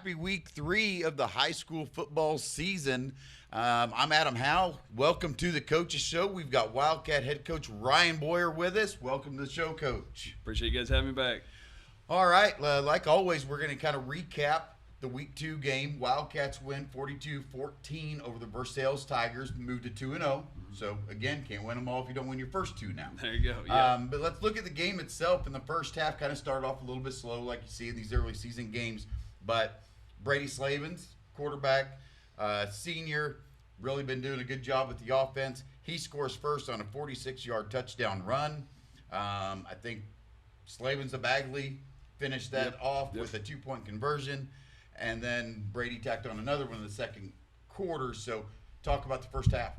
happy week 3 of the high school football season. I'm Adam Howe. Welcome to the Coaches Show. We've got Wildcat head coach Ryan Boyer with us. Welcome to the show, Coach. Appreciate you guys having me back. All right, like always, we're going to kind of recap the week 2 game. Wildcats win 42-14 over the Versailles Tigers, moved to 2-0. So, again, can't win them all if you don't win your first 2 now. There you go. Yeah. But let's look at the game itself. In the first half, kind of started off a little bit slow, like you see in these early season games. But Brady Slavens, quarterback, senior, really been doing a good job with the offense. He scores first on a 46-yard touchdown run. I think Slavens of Bagley finished that off with a 2-point conversion. And then Brady tacked on another one in the second quarter. So talk about the first half.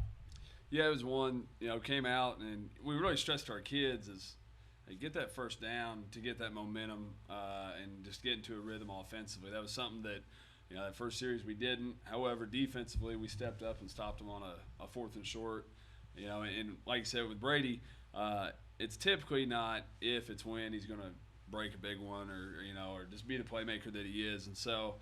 Yeah, it was one, came out, and we really stressed to our kids is hey, get that first down to get that momentum and just get into a rhythm offensively. That was something that, that first series we didn't. However, defensively, we stepped up and stopped them on a 4th and short. And like I said, with Brady, it's typically not if, it's when he's going to break a big one or just be the playmaker that he is. And so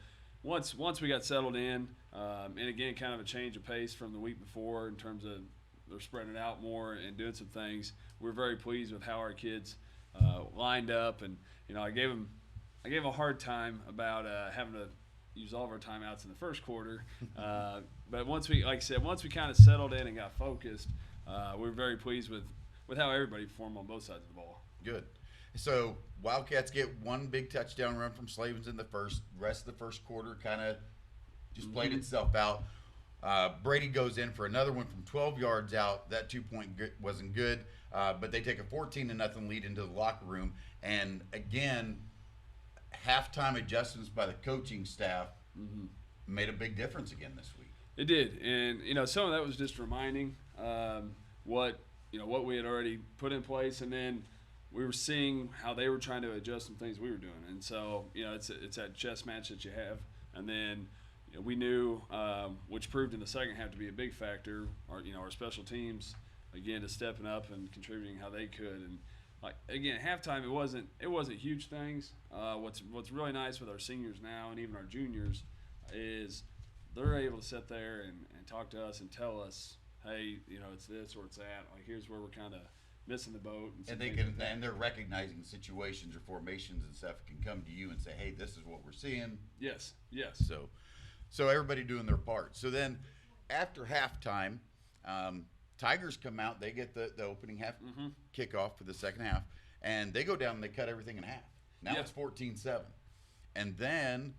once we got settled in, and again, kind of a change of pace from the week before in terms of they're spreading it out more and doing some things, we're very pleased with how our kids lined up. And I gave them a hard time about having to use all of our timeouts in the first quarter. But once we kind of settled in and got focused, we were very pleased with how everybody performed on both sides of the ball. Good. So Wildcats get one big touchdown run from Slavens in the first. Rest of the first quarter kind of just played itself out. Brady goes in for another one from 12 yards out. That 2-point wasn't good, but they take a 14-0 lead into the locker room. And again, halftime adjustments by the coaching staff made a big difference again this week. It did, and some of that was just reminding what we had already put in place, and then we were seeing how they were trying to adjust some things we were doing. And so it's that chess match that you have, and then we knew, which proved in the second half to be a big factor, our special teams, again, just stepping up and contributing how they could. And again, halftime, it wasn't huge things. What's really nice with our seniors now and even our juniors is they're able to sit there and talk to us and tell us, hey, it's this or it's that. Here's where we're kind of missing the boat. And they're recognizing situations or formations and stuff, can come to you and say, hey, this is what we're seeing. Yes. So everybody doing their part. So then after halftime, Tigers come out. They get the opening half kickoff for the second half, and they go down and they cut everything in half. Now it's 14-7. And then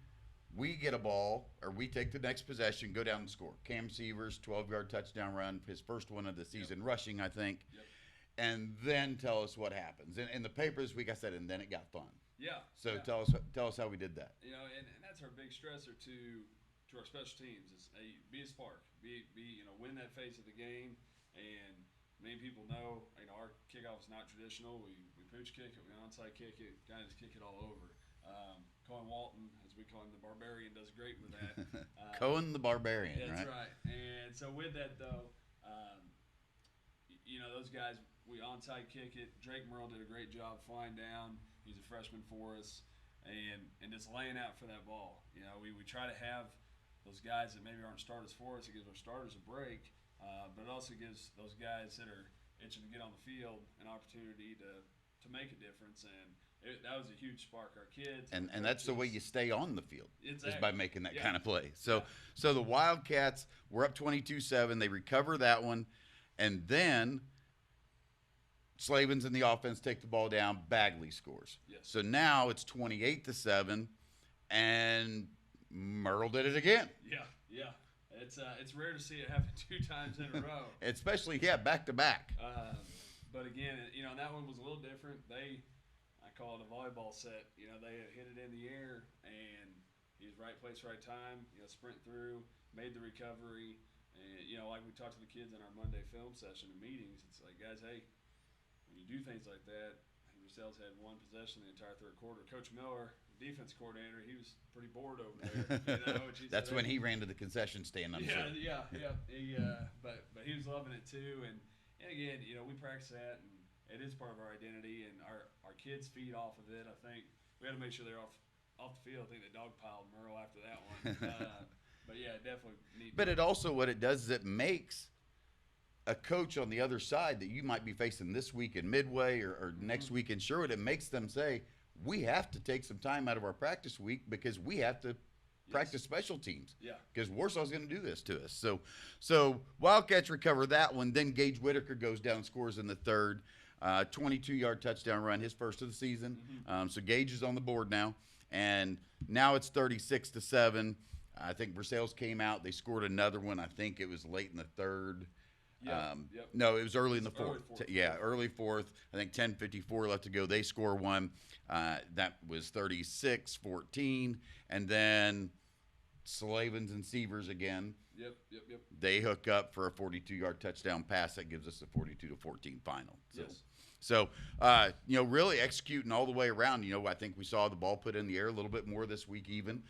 we get a ball, or we take the next possession, go down and score. Cam Severs, 12-yard touchdown run, his first one of the season rushing, I think. Yep. And then tell us what happens. In the paper this week, I said, and then it got fun. Yeah. So yeah. Tell us how we did that. And that's our big stressor to our special teams is be a spark, be win that phase of the game. And many people know, our kickoff is not traditional. We pooch kick it, we onside kick it, kind of just kick it all over. Cohen Walton, as we call him, the Barbarian, does great with that. Cohen the Barbarian, that's right? Right. And so with that though, those guys, we onside kick it. Drake Merle did a great job flying down. He's a freshman for us, and just laying out for that ball. We try to have those guys that maybe aren't starters for us. It gives our starters a break, but it also gives those guys that are itching to get on the field an opportunity to make a difference. And that was a huge spark. Our kids and that's the way you stay on the field, is by making that kind of play. So the Wildcats were up 22-7. They recover that one, and then Slavens in the offense take the ball down. Bagley scores. Yes. So now it's 28-7, and Merle did it again. Yeah. It's rare to see it happen 2 times in a row. Especially back to back. But again, that one was a little different. I call it a volleyball set. They had hit it in the air, and he was right place, right time. Sprint through, made the recovery, and like we talked to the kids in our Monday film session and meetings. It's like, guys, hey, when you do things like that, Versailles had one possession the entire third quarter. Coach Miller, defense coordinator, he was pretty bored over there. That's when he ran to the concession stand, I'm sure. Yeah. But he was loving it too. And again, we practice that, and it is part of our identity, and our kids feed off of it. I think we had to make sure they're off off the field. I think they dogpiled Merle after that one. But yeah, definitely neat. But it also, what it does is it makes a coach on the other side that you might be facing this week in Midway or next week in Sherwood, it makes them say, we have to take some time out of our practice week because we have to practice special teams. Yeah. Because Warsaw's going to do this to us. So Wildcats recover that one. Then Gage Whitaker goes down and scores in the third. 22-yard touchdown run, his first of the season. So Gage is on the board now. And now it's 36-7. I think Versailles came out. They scored another one. I think it was late in the third. No, it was early in the fourth. Early fourth. I think 10:54 left to go. They score one. That was 36-14. And then Slavens and Sievers again. Yep. They hook up for a 42-yard touchdown pass that gives us a 42-14 final. Yes. So, really executing all the way around. I think we saw the ball put in the air a little bit more this week even.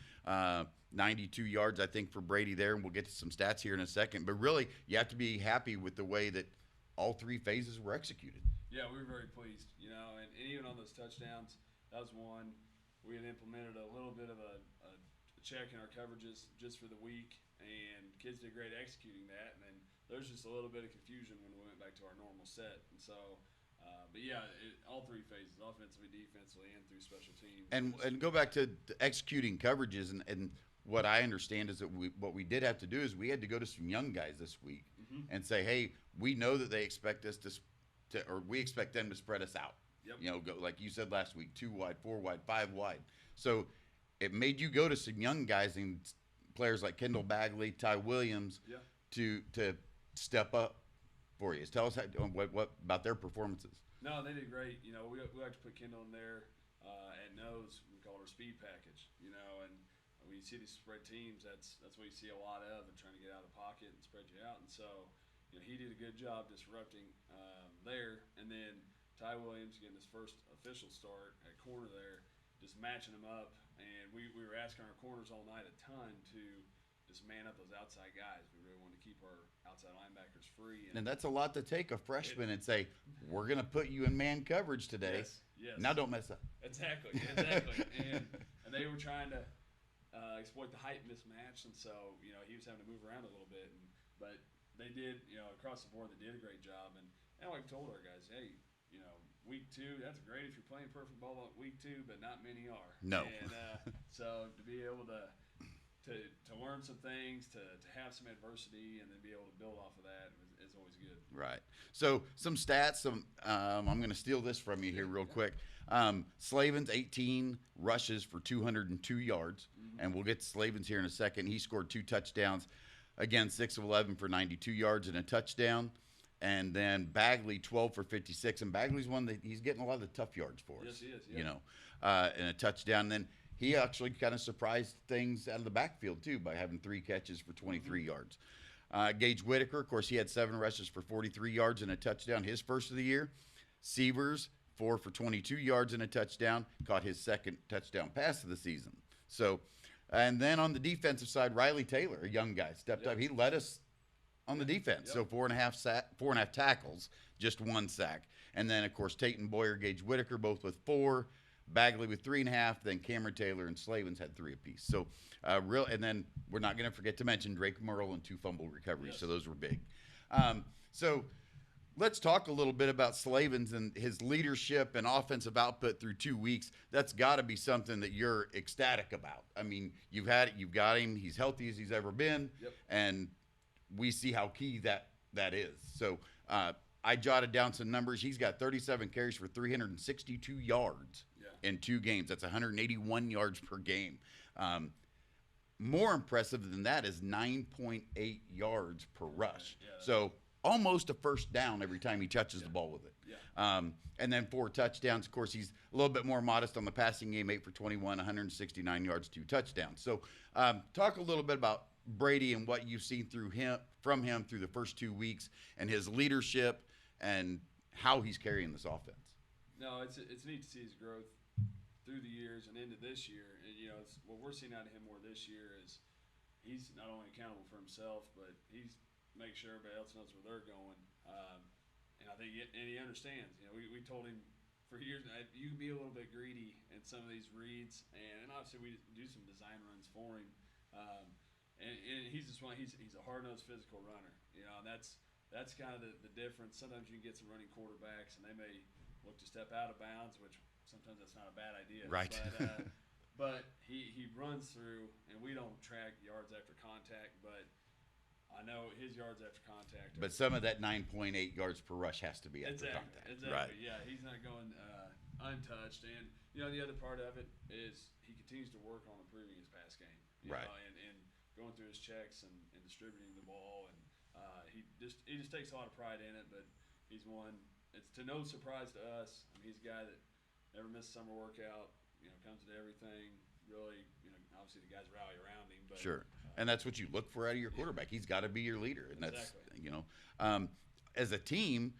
92 yards, I think, for Brady there, and we'll get to some stats here in a second. But really, you have to be happy with the way that all three phases were executed. Yeah, we were very pleased, and even on those touchdowns, that was one. We had implemented a little bit of a check in our coverages just for the week, and kids did great executing that. And then there's just a little bit of confusion when we went back to our normal set. And so, but yeah, all three phases, offensively, defensively, and through special teams. And go back to the executing coverages, and what I understand is that what we did have to do is we had to go to some young guys this week and say, hey, we know that they expect us or we expect them to spread us out. Yep. Go like you said last week, 2 wide, 4 wide, 5 wide. So it made you go to some young guys and players like Kendall Bagley, Ty Williams, to step up for you. Tell us what about their performances. No, they did great. We like to put Kendall in there at nose. We call her speed package. And when you see these spread teams, that's what you see a lot of, and trying to get out of the pocket and spread you out. And so, he did a good job disrupting there. And then Ty Williams getting his first official start at corner there, just matching them up. And we were asking our corners all night a ton to just man up those outside guys. We really wanted to keep our outside linebackers free. And that's a lot to take a freshman and say, we're going to put you in man coverage today. Yes. Now don't mess up. Exactly. And they were trying to exploit the height mismatch, and so he was having to move around a little bit. But they did, across the board, they did a great job. And like I told our guys, hey, week 2, that's great if you're playing perfect ball on week 2, but not many are. No. And so to be able to learn some things, to have some adversity, and then be able to build off of that is always good. Right. So some stats. I'm going to steal this from you here real quick. Slavens 18 rushes for 202 yards, and we'll get to Slavens here in a second. He scored 2 touchdowns. Again, 6 of 11 for 92 yards and a touchdown. And then Bagley 12 for 56, and Bagley's one that he's getting a lot of the tough yards for us. Yes, he is. Yeah. And a touchdown. And then he actually kind of surprised things out of the backfield too by having 3 catches for 23 yards. Gage Whitaker, of course, he had 7 rushes for 43 yards and a touchdown, his first of the year. Sievers 4 for 22 yards and a touchdown, caught his second touchdown pass of the season. So, and then on the defensive side, Riley Taylor, a young guy, stepped up. He led us on the defense. So 4.5 tackles, just 1 sack. And then, of course, Tate Boyer, Gage Whitaker, both with 4. Bagley with 3.5. Then Cameron Taylor and Slavens had 3 apiece. So, and then we're not going to forget to mention Drake Merle and 2 fumble recoveries. So those were big. So let's talk a little bit about Slavens and his leadership and offensive output through 2 weeks. That's got to be something that you're ecstatic about. I mean, you've got him. He's healthy as he's ever been. And we see how key that is. So I jotted down some numbers. He's got 37 carries for 362 yards in 2 games. That's 181 yards per game. More impressive than that is 9.8 yards per rush. So almost a first down every time he touches the ball with it. And then 4 touchdowns. Of course, he's a little bit more modest on the passing game, 8 for 21, 169 yards, 2 touchdowns. So talk a little bit about Brady and what you've seen from him through the first 2 weeks and his leadership and how he's carrying this offense. No, it's neat to see his growth through the years and into this year. And, what we're seeing out of him more this year is he's not only accountable for himself, but he's makes sure everybody else knows where they're going. And I think he understands. We told him for years, you can be a little bit greedy in some of these reads, and obviously we do some design runs for him. And he's just one. He's a hard-nosed physical runner. And that's kind of the difference. Sometimes you can get some running quarterbacks, and they may look to step out of bounds, which sometimes that's not a bad idea. Right. But he runs through, and we don't track yards after contact, but I know his yards after contact. But some of that 9.8 yards per rush has to be after contact. Exactly. Right. Yeah, he's not going untouched. And, the other part of it is he continues to work on improving his pass game. Right. And going through his checks and distributing the ball. And he just takes a lot of pride in it. But he's one, it's to no surprise to us. I mean, he's a guy that never missed a summer workout, comes to everything. Really, obviously the guys rally around him. But, sure. And that's what you look for out of your quarterback. He's got to be your leader. And that's, as a team,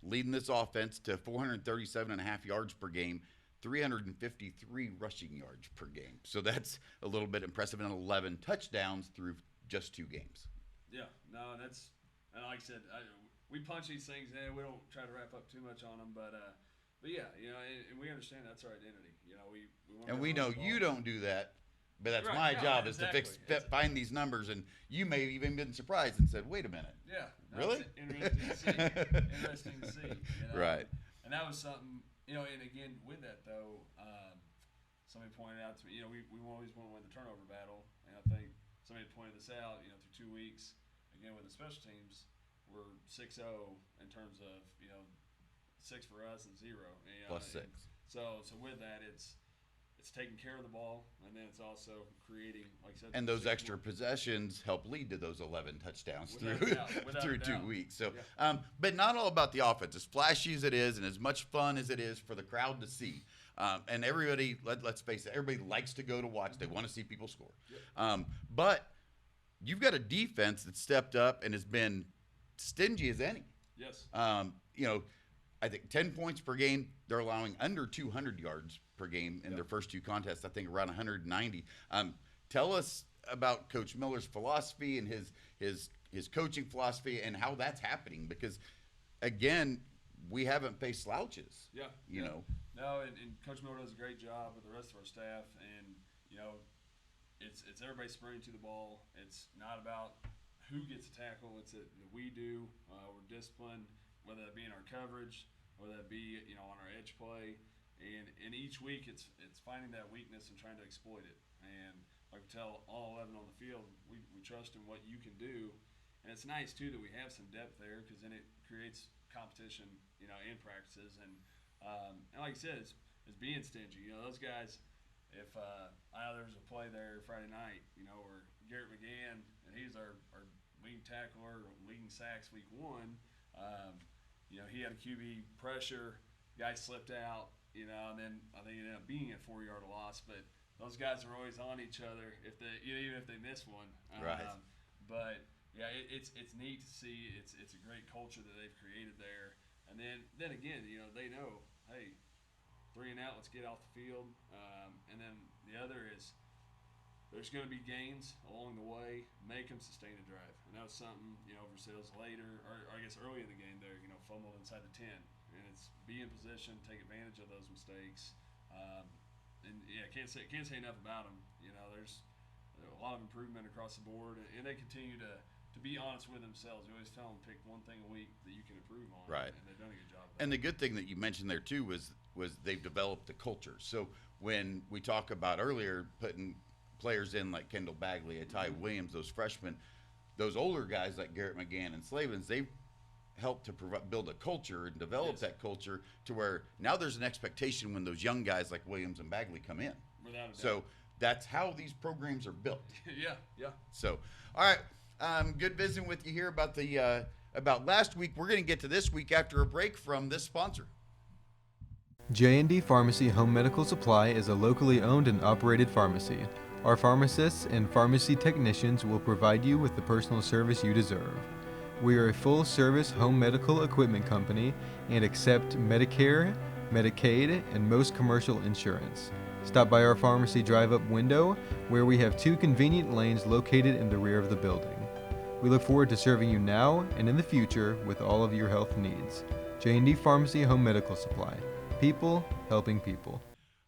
leading this offense to 437.5 yards per game, 353 rushing yards per game. So that's a little bit impressive, and 11 touchdowns through just 2 games. Yeah, no, and like I said, we punch these things in. We don't try to wrap up too much on them, but yeah, and we understand that's our identity. We know you don't do that, but that's right, my job exactly. is to find these numbers, and you may have even been surprised and said, "Wait a minute." Yeah, really? Interesting to see. Right. And that was something, and again with that though, somebody pointed out to me, we always want to win the turnover battle, and I think somebody pointed this out, through 2 weeks, again with the special teams, we're 6-0 in terms of 6 for us and 0 plus 6. So with that, it's taking care of the ball, and then it's also creating, like I said, and those extra possessions help lead to those 11 touchdowns through 2 weeks. So, yeah. But not all about the offense. As flashy as it is, and as much fun as it is for the crowd to see, and everybody, let's face it, everybody likes to go to watch. They want to see people score. Yep. But you've got a defense that stepped up and has been stingy as any. Yes. I think 10 points per game. They're allowing under 200 yards per game in their first 2 contests. I think around 190. Tell us about Coach Miller's philosophy and his coaching philosophy and how that's happening, because again, we haven't faced slouches. Yeah. No, and Coach Miller does a great job with the rest of our staff, and it's everybody sprinting to the ball. It's not about who gets a tackle. It's that we do. We're disciplined, whether that be in our coverage, whether that be on our edge play, and each week it's finding that weakness and trying to exploit it. And like we tell all 11 on the field, we trust in what you can do, and it's nice too that we have some depth there, because then it creates competition, in practices. And like I said, it's being stingy. Those guys. If I know there was a play there Friday night, where Garrett McGann, and he's our leading tackler, leading sacks week 1. He had a QB pressure, guy slipped out, and then I think it ended up being a 4-yard loss. But those guys are always on each other even if they miss one. Right. But yeah, it's neat to see. It's a great culture that they've created there. And then again, they know, hey, 3 and out, let's get off the field. And then the other is there's going to be gains along the way. Make them sustain a drive. And that was something, Versailles later, or I guess early in the game there, fumbled inside the 10. And it's be in position, take advantage of those mistakes. And yeah, can't say enough about them. There's a lot of improvement across the board, and they continue to be honest with themselves. We always tell them pick one thing a week that you can improve on. Right. And they've done a good job. And the good thing that you mentioned there too was they've developed a culture. So when we talk about earlier putting players in like Kendall Bagley, Ty Williams, those freshmen, those older guys like Garrett McGann and Slavens, they've helped to build a culture and develop that culture to where now there's an expectation when those young guys like Williams and Bagley come in. Without a doubt. So that's how these programs are built. Yeah. So, all right, good visiting with you here about about last week. We're going to get to this week after a break from this sponsor. J&D Pharmacy Home Medical Supply is a locally owned and operated pharmacy. Our pharmacists and pharmacy technicians will provide you with the personal service you deserve. We are a full-service home medical equipment company and accept Medicare, Medicaid, and most commercial insurance. Stop by our pharmacy drive-up window, where we have 2 convenient lanes located in the rear of the building. We look forward to serving you now and in the future with all of your health needs. J&D Pharmacy Home Medical Supply, People helping people.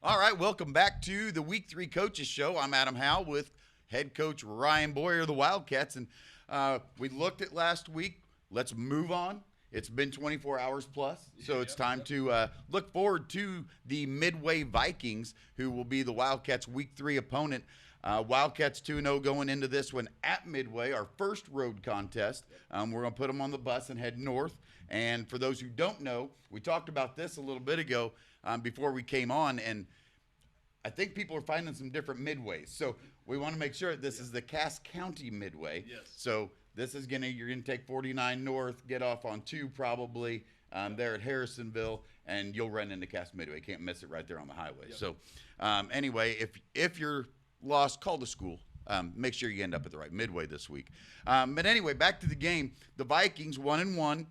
All right, welcome back to the Week 3 Coaches Show. I'm Adam Howe with head coach Ryan Boyer of the Wildcats. And we looked at last week. Let's move on. It's been 24 hours plus, so it's time to look forward to the Midway Vikings, who will be the Wildcats' Week 3 opponent. Wildcats 2-0 going into this one at Midway, our first road contest. We're going to put them on the bus and head north. And for those who don't know, we talked about this a little bit ago before we came on, and I think people are finding some different midways. So we want to make sure this is the Cass County Midway. Yes. So this is you're gonna take 49 north, get off on 2 probably there at Harrisonville, and you'll run into Cass Midway. Can't miss it right there on the highway. Yep. So anyway, if you're lost, call the school. Make sure you end up at the right Midway this week. But anyway, back to the game. The Vikings 1-1.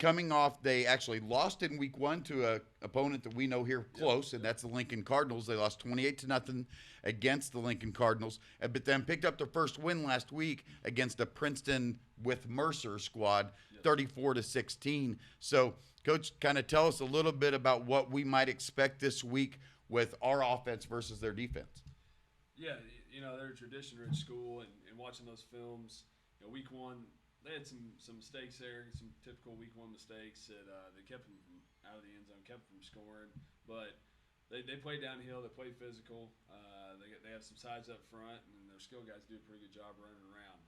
Coming off, they actually lost in week 1 to an opponent that we know here close, and that's the Lincoln Cardinals. They lost 28-0 against the Lincoln Cardinals, but then picked up their first win last week against a Princeton with Mercer squad, 34-16. So, Coach, kind of tell us a little bit about what we might expect this week with our offense versus their defense. Yeah, they're a tradition-rich school, and watching those films, week 1, they had some mistakes there, some typical week 1 mistakes that they kept them from out of the end zone, kept them from scoring. But they play downhill, they play physical. They have some size up front, and their skill guys do a pretty good job running around.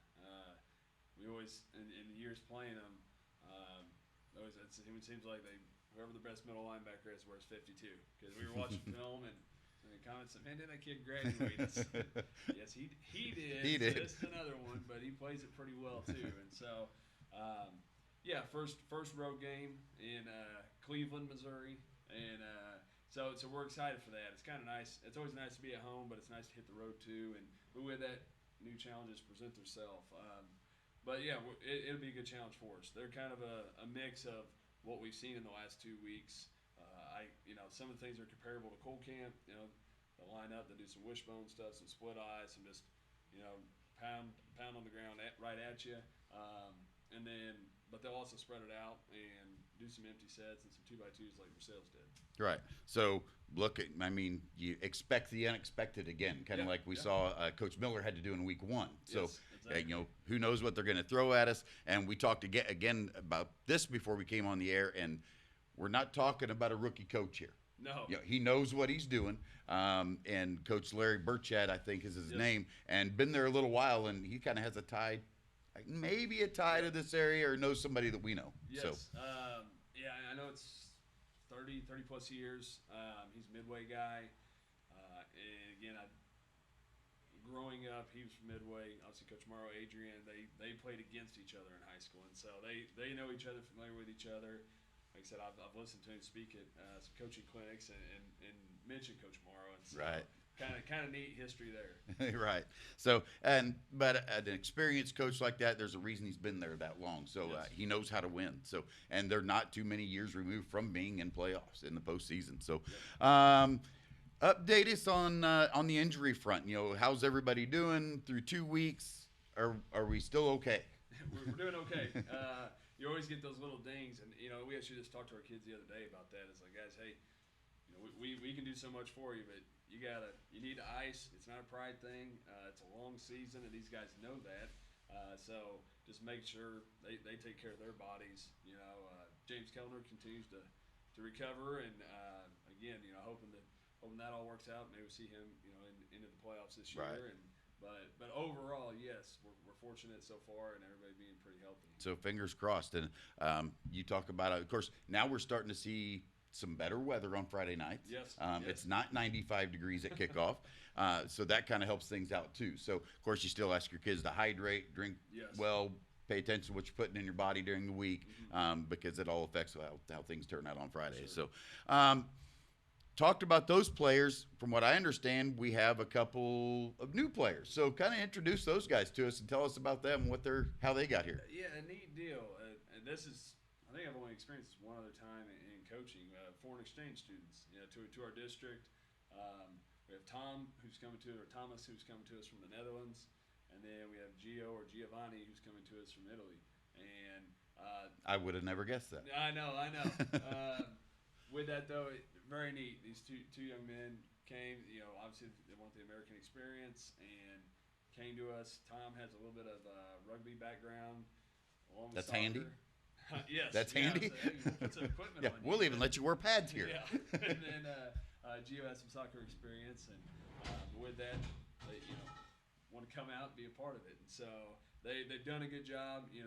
We always, in the years playing them, it seems like whoever the best middle linebacker is wears 52, because we were watching film and the comments said, "Man, did that kid graduate?" Yes, he did. He did. So this is another one, but he plays it pretty well too. And so, first road game in Cleveland, Missouri, and so we're excited for that. It's kind of nice. It's always nice to be at home, but it's nice to hit the road too. And with that, new challenges present themselves. But yeah, it'll be a good challenge for us. They're kind of a mix of what we've seen in the last 2 weeks. Some of the things are comparable to Cole Camp. They'll line up, they'll do some wishbone stuff, some split eyes, some just, pound on the ground right at you. But they'll also spread it out and do some empty sets and some 2x2s like Versailles did. Right. So you expect the unexpected again, kind of like we saw Coach Miller had to do in week 1. So, yes, exactly. Who knows what they're going to throw at us. And we talked again about this before we came on the air, and we're not talking about a rookie coach here. No. He knows what he's doing. And Coach Larry Burchett, I think is his name, and been there a little while, and he kind of has a tie, maybe a tie to this area, or knows somebody that we know. Yes. So. I know it's 30 plus years. He's a Midway guy. And again, growing up, he was from Midway. Obviously, Coach Morrow, Adrian, they played against each other in high school. And so they know each other, familiar with each other. Like I said, I've listened to him speak at some coaching clinics and mentioned Coach Morrow. And so Right. Kind of neat history there. Right. So, but an experienced coach like that, there's a reason he's been there that long. So Yes. he knows how to win. So, and they're not too many years removed from being in playoffs in the postseason. So, update us on the injury front. How's everybody doing through 2 weeks? Are we still okay? We're doing okay. You always get those little dings, and we actually just talked to our kids the other day about that. It's like, guys, hey, we can do so much for you, but you need to ice. It's not a pride thing. It's a long season, and these guys know that. So just make sure they take care of their bodies. James Kellner continues to recover, and again, hoping that all works out. Maybe we'll see him, into the playoffs this year. Right. But overall, yes, we're fortunate so far, and everybody being pretty healthy. So fingers crossed. And you talk about it. Of course, now we're starting to see some better weather on Friday nights. Yes. It's not 95 degrees at kickoff, so that kind of helps things out too. So of course, you still ask your kids to hydrate, drink well, pay attention to what you're putting in your body during the week, because it all affects how things turn out on Friday. Sure. So. Talked about those players. From what I understand, we have a couple of new players. So kind of introduce those guys to us and tell us about them, how they got here. Yeah, a neat deal. And this is, I think I've only experienced this one other time in coaching. Foreign exchange students, to our district. We have Thomas who's coming to us from the Netherlands, and then we have Giovanni who's coming to us from Italy. And I would have never guessed that. I know. with that though, very neat. These two young men came. Obviously they want the American experience and came to us. Tom has a little bit of rugby background. Along with That's soccer. handy. Yes, That's handy. So, hey, we'll put some equipment Yeah, on we'll you. even let you wear pads here. Yeah, and then Gio has some soccer experience, and with that, they want to come out and be a part of it. And so they've done a good job, and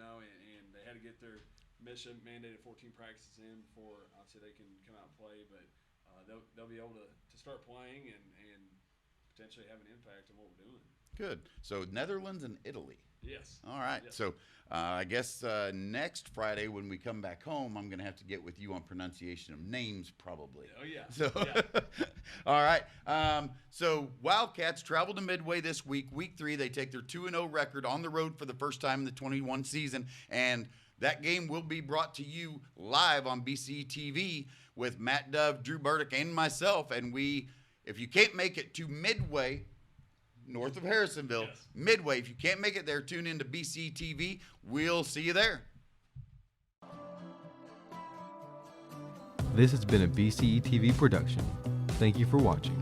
they had to get their mission mandated 14 practices in before obviously they can come out and play. But they'll be able to start playing and potentially have an impact on what we're doing. Good. So Netherlands and Italy. Yes. All right. Yes. So I guess next Friday when we come back home, I'm going to have to get with you on pronunciation of names probably. Oh, yeah. So, Yeah. all right. So Wildcats travel to Midway this week. Week 3, they take their 2-0 record on the road for the first time in the 21 season. And that game will be brought to you live on BCE TV with Matt Dove, Drew Burdick, and myself. And if you can't make it to Midway, north of Harrisonville, Yes. Midway, if you can't make it there, tune into BCE TV. We'll see you there. This has been a BCE TV production. Thank you for watching.